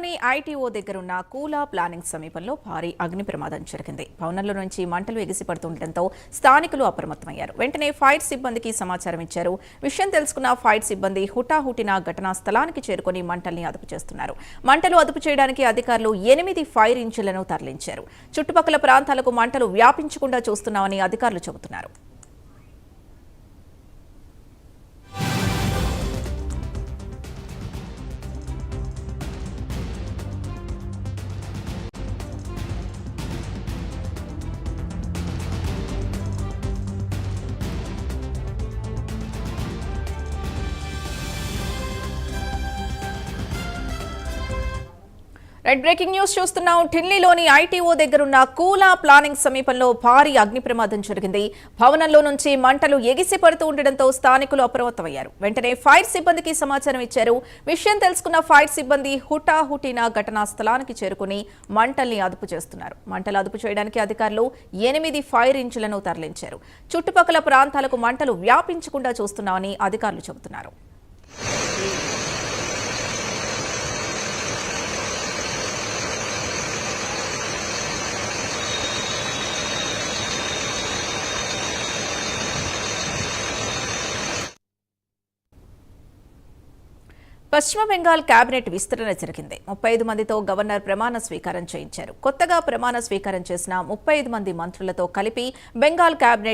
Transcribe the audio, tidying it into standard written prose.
ఢిల్లీలోని ఐటీఓ దగ్గరున్న కూలా ప్లానింగ్ సమీపంలో భారీ అగ్ని ప్రమాదం జరిగింది. భవనంలో నుంచి మంటలు ఎగిసిపడుతుండటంతో స్థానికులు అప్రమత్తమయ్యారు. వెంటనే ఫైర్ సిబ్బందికి సమాచారం ఇచ్చారు. విషయం తెలుసుకున్న ఫైర్ సిబ్బంది హుటాహుటిన ఘటనా స్థలానికి చేరుకుని మంటల్ని అదుపు చేస్తున్నారు. మంటలు అదుపు చేయడానికి అధికారులు 8 ఫైర్ ఇంజిన్లను తరలించారు. చుట్టుపక్కల ప్రాంతాలకు మంటలు వ్యాపించకుండా చూస్తున్నామని అధికారులు చెబుతున్నారు. రెడ్ బ్రేకింగ్ న్యూస్ చూస్తున్నాం. ఢిల్లీలోని ఐటీఓ దగ్గరున్న కూలా ప్లానింగ్ సమీపంలో భారీ అగ్ని ప్రమాదం జరిగింది. భవనంలో నుంచి మంటలు ఎగిసిపడుతూ ఉండడంతో స్థానికులు అప్రమత్తమయ్యారు. వెంటనే ఫైర్ సిబ్బందికి సమాచారం ఇచ్చారు. విషయం తెలుసుకున్న ఫైర్ సిబ్బంది హుటాహుటిన ఘటనా స్థలానికి చేరుకుని మంటల్ని అదుపు చేస్తున్నారు. మంటలు అదుపు చేయడానికి అధికారులు 8 ఫైర్ ఇంజిన్లను తరలించారు. చుట్టుపక్కల ప్రాంతాలకు మంటలు వ్యాపించకుండా చూస్తున్నామని అధికారులు చెబుతున్నారు. పశ్చిమ బెంగాల్ కేబినెట్ విస్తరణ జరిగింది. 35 మందితో గవర్నర్ ప్రమాణ స్వీకారం చేయించారు. కొత్తగా ప్రమాణ స్వీకారం చేసిన 35 మంది మంత్రులతో కలిపి బెంగాల్ కేబినెట్